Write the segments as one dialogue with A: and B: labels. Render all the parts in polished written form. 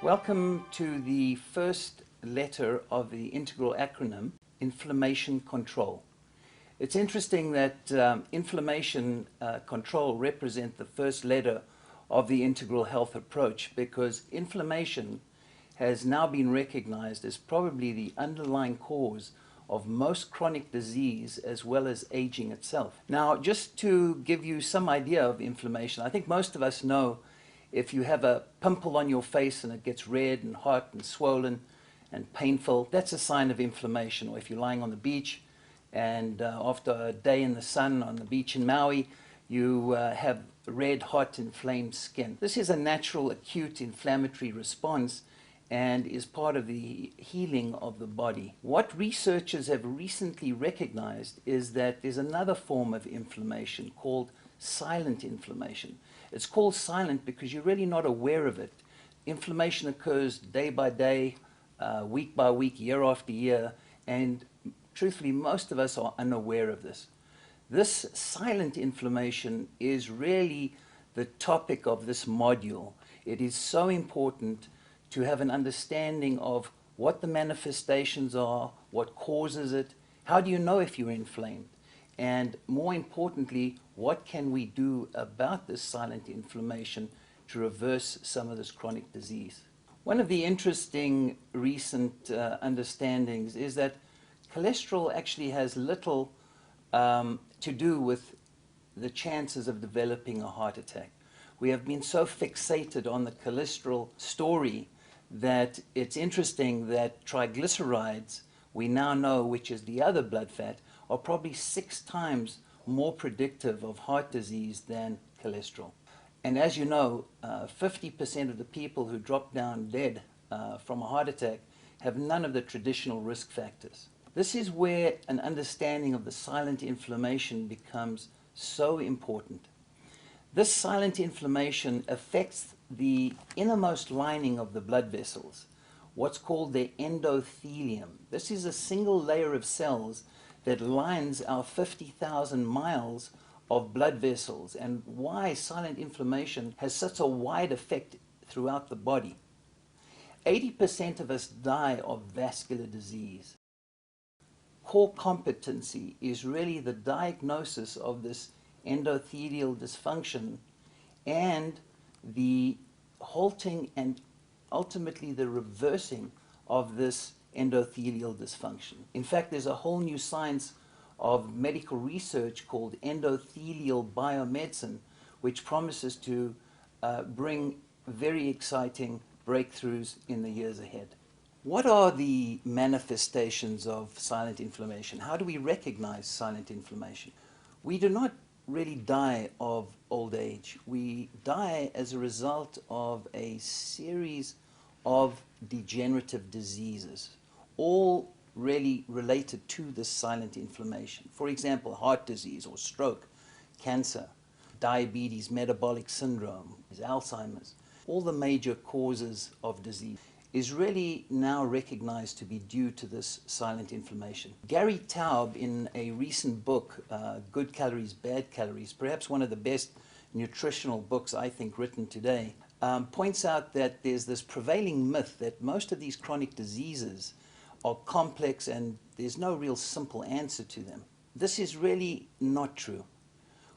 A: Welcome to the first letter of the integral acronym, Inflammation Control. It's interesting that inflammation control represent the first letter of the integral health approach because inflammation has now been recognized as probably the underlying cause of most chronic disease as well as aging itself. Now, just to give you some idea of inflammation, I think most of us know if you have a pimple on your face and it gets red and hot and swollen and painful, that's a sign of inflammation. Or if you're lying on the beach and after a day in the sun on the beach in Maui, you have red, hot, inflamed skin. This is a natural acute inflammatory response and is part of the healing of the body. What researchers have recently recognized is that there's another form of inflammation called silent inflammation. It's called silent because you're really not aware of it. Inflammation occurs day by day, week by week, year after year, and truthfully, most of us are unaware of this. This silent inflammation is really the topic of this module. It is so important to have an understanding of what the manifestations are, what causes it, how do you know if you're inflamed, and more importantly, what can we do about this silent inflammation to reverse some of this chronic disease. One of the interesting recent understandings is that cholesterol actually has little to do with the chances of developing a heart attack. We have been so fixated on the cholesterol story that it's interesting that triglycerides, we now know, which is the other blood fat, are probably 6 times more predictive of heart disease than cholesterol. And as you know, 50% of the people who drop down dead from a heart attack have none of the traditional risk factors. This is where an understanding of the silent inflammation becomes so important. This silent inflammation affects the innermost lining of the blood vessels, what's called the endothelium. This is a single layer of cells that lines our 50,000 miles of blood vessels, and why silent inflammation has such a wide effect throughout the body. 80% of us die of vascular disease. Core competency is really the diagnosis of this endothelial dysfunction and the halting and ultimately the reversing of this endothelial dysfunction. In fact, there's a whole new science of medical research called endothelial biomedicine, which promises to bring very exciting breakthroughs in the years ahead. What are the manifestations of silent inflammation? How do we recognize silent inflammation? We do not really die of old age. We die as a result of a series of degenerative diseases, all really related to this silent inflammation. For example, heart disease or stroke, cancer, diabetes, metabolic syndrome, Alzheimer's, all the major causes of disease is really now recognized to be due to this silent inflammation. Gary Taub, in a recent book, Good Calories, Bad Calories, perhaps one of the best nutritional books I think written today, points out that there's this prevailing myth that most of these chronic diseases are complex and there's no real simple answer to them. This is really not true.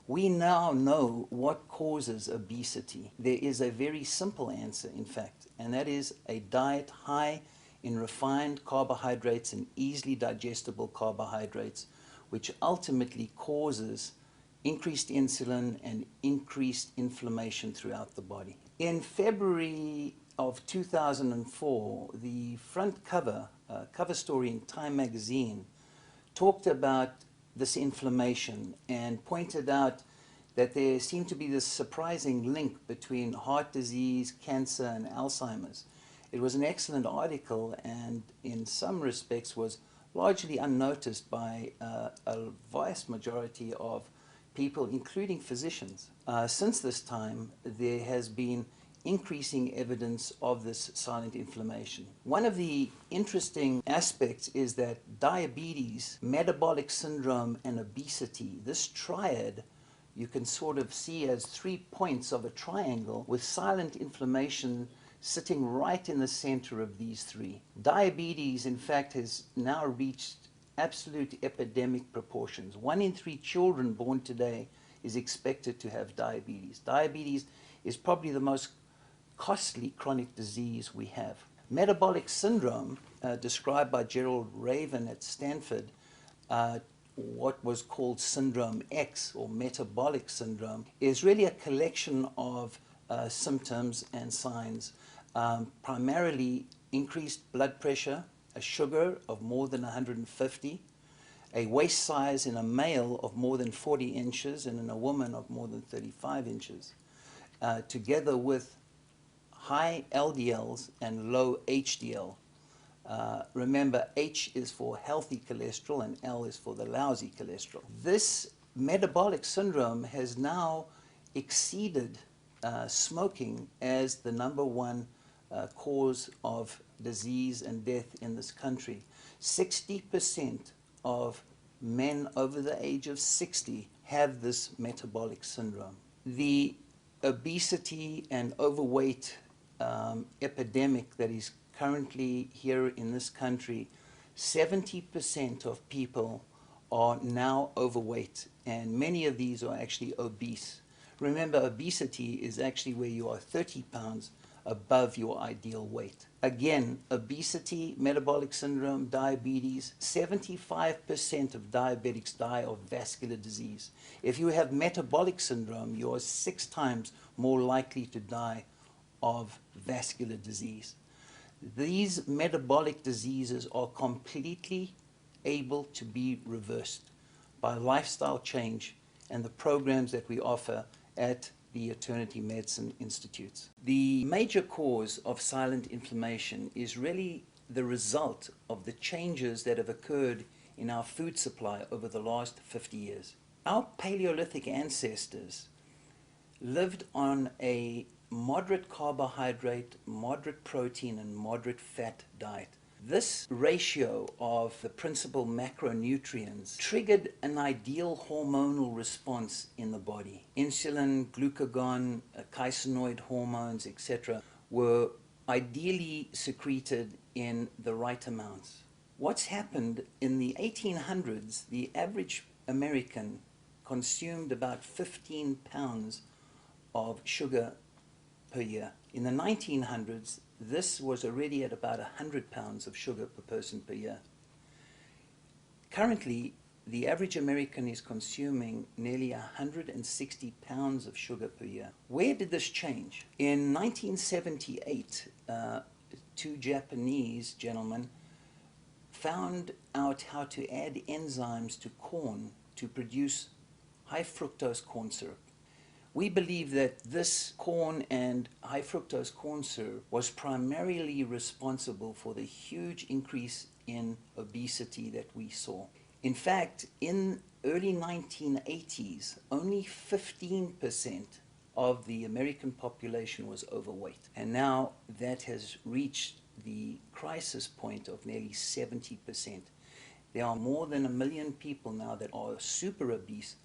A: We now know what causes obesity. There is a very simple answer, in fact, and that is a diet high in refined carbohydrates and easily digestible carbohydrates, which ultimately causes increased insulin and increased inflammation throughout the body. In February of 2004, the front cover story in Time magazine talked about this inflammation and pointed out that there seemed to be this surprising link between heart disease, cancer, and Alzheimer's. It was an excellent article and in some respects was largely unnoticed by a vast majority of people, including physicians. Since this time, there has been increasing evidence of this silent inflammation. One of the interesting aspects is that diabetes, metabolic syndrome, and obesity, this triad, you can sort of see as 3 points of a triangle with silent inflammation sitting right in the center of these three. Diabetes, in fact, has now reached absolute epidemic proportions. 1 in 3 children born today is expected to have diabetes. Diabetes is probably the most costly chronic disease we have. Metabolic syndrome, described by Gerald Raven at Stanford, what was called Syndrome X or metabolic syndrome, is really a collection of symptoms and signs, primarily increased blood pressure, a sugar of more than 150, a waist size in a male of more than 40 inches and in a woman of more than 35 inches, together with high LDLs and low HDL. Remember, H is for healthy cholesterol and L is for the lousy cholesterol. This metabolic syndrome has now exceeded smoking as the #1 cause of disease and death in this country. 60% of men over the age of 60 have this metabolic syndrome. The obesity and overweight epidemic that is currently here in this country, 70% of people are now overweight, and many of these are actually obese. Remember, obesity is actually where you are 30 pounds above your ideal weight. Again, obesity, metabolic syndrome, diabetes, 75% of diabetics die of vascular disease. If you have metabolic syndrome, you are 6 times more likely to die of vascular disease. These metabolic diseases are completely able to be reversed by lifestyle change and the programs that we offer at the Eternity Medicine Institutes. The major cause of silent inflammation is really the result of the changes that have occurred in our food supply over the last 50 years. Our Paleolithic ancestors lived on a moderate carbohydrate, moderate protein, and moderate fat diet. This ratio of the principal macronutrients triggered an ideal hormonal response in the body. Insulin, glucagon, caseinoid hormones, etc. were ideally secreted in the right amounts. What's happened in the 1800s, the average American consumed about 15 pounds of sugar per year. In the 1900s, this was already at about 100 pounds of sugar per person per year. Currently, the average American is consuming nearly 160 pounds of sugar per year. Where did this change? In 1978, 2 Japanese gentlemen found out how to add enzymes to corn to produce high fructose corn syrup. We believe that this corn and high fructose corn syrup was primarily responsible for the huge increase in obesity that we saw. In fact, in early 1980s, only 15% of the American population was overweight. And now that has reached the crisis point of nearly 70%. There are more than 1 million people now that are super obese,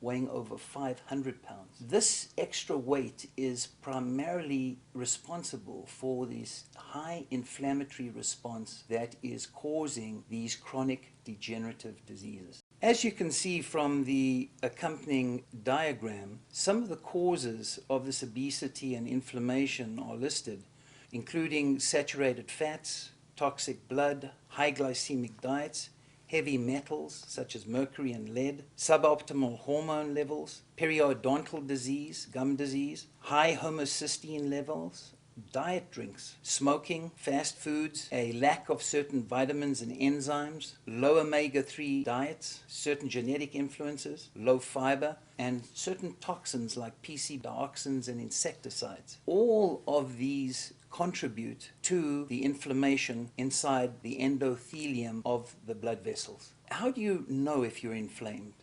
A: weighing over 500 pounds. This extra weight is primarily responsible for this high inflammatory response that is causing these chronic degenerative diseases. As you can see from the accompanying diagram, some of the causes of this obesity and inflammation are listed, including saturated fats, toxic blood, high glycemic diets, heavy metals such as mercury and lead, suboptimal hormone levels, periodontal disease, gum disease, high homocysteine levels, diet drinks, smoking, fast foods, a lack of certain vitamins and enzymes, low omega-3 diets, certain genetic influences, low fiber, and certain toxins like PC dioxins and insecticides. All of these contribute to the inflammation inside the endothelium of the blood vessels. How do you know if you're inflamed?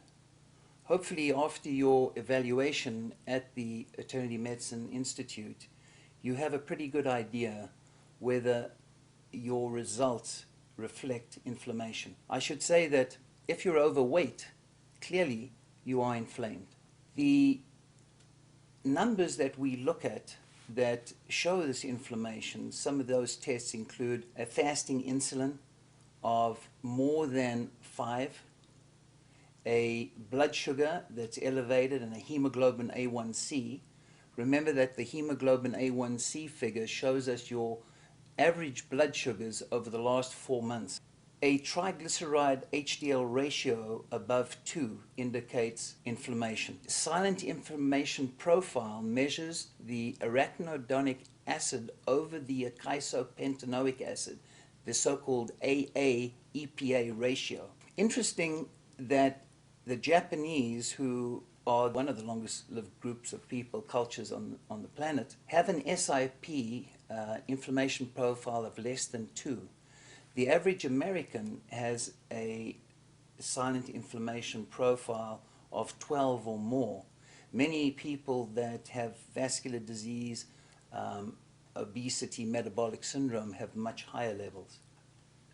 A: Hopefully, after your evaluation at the Eternity Medicine Institute, you have a pretty good idea whether your results reflect inflammation. I should say that if you're overweight, clearly you are inflamed. The numbers that we look at that show this inflammation, some of those tests include a fasting insulin of more than 5, a blood sugar that's elevated, and a hemoglobin A1C. Remember that the hemoglobin A1C figure shows us your average blood sugars over the last 4 months. A triglyceride HDL ratio above 2 indicates inflammation. Silent inflammation profile measures the arachidonic acid over the eicosapentaenoic acid, the so-called AA-EPA ratio. Interesting that the Japanese, who are one of the longest lived groups of people, cultures on the planet, have an SIP, inflammation profile of less than 2. The average American has a silent inflammation profile of 12 or more. Many people that have vascular disease, obesity, metabolic syndrome have much higher levels.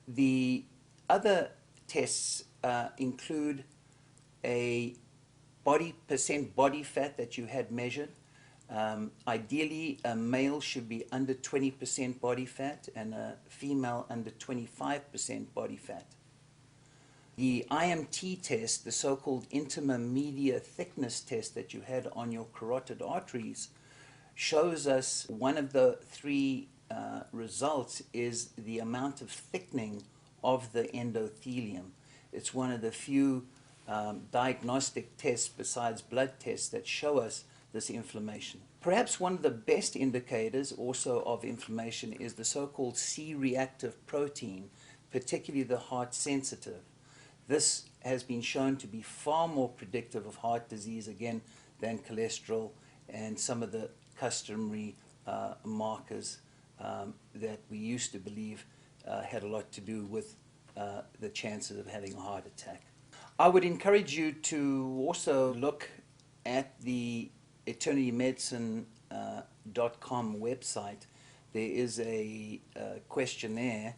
A: The other tests include a percent body fat that you had measured. Ideally, a male should be under 20% body fat and a female under 25% body fat. The IMT test, the so-called intima media thickness test that you had on your carotid arteries, shows us one of the 3 results is the amount of thickening of the endothelium. It's one of the few diagnostic tests besides blood tests that show us this inflammation. Perhaps one of the best indicators also of inflammation is the so-called C-reactive protein, particularly the heart sensitive. This has been shown to be far more predictive of heart disease again than cholesterol and some of the customary markers that we used to believe had a lot to do with the chances of having a heart attack. I would encourage you to also look at the eternitymedicine.com website. There is a questionnaire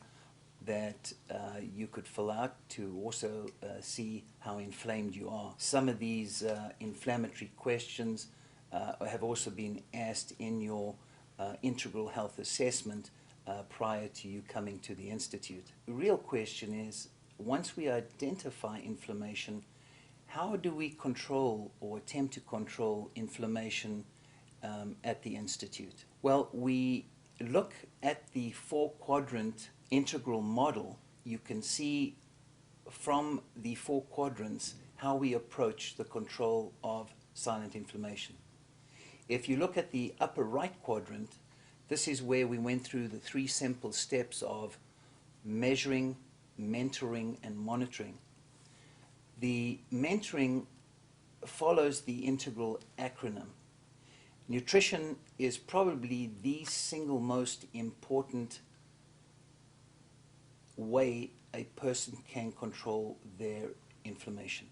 A: that you could fill out to also see how inflamed you are. Some of these inflammatory questions have also been asked in your integral health assessment prior to you coming to the Institute. The real question is, once we identify inflammation, how do we control or attempt to control inflammation at the Institute? Well, we look at the 4-quadrant integral model. You can see from the 4 quadrants how we approach the control of silent inflammation. If you look at the upper right quadrant, this is where we went through the 3 simple steps of measuring, mentoring, and monitoring. The mentoring follows the integral acronym. Nutrition is probably the single most important way a person can control their inflammation.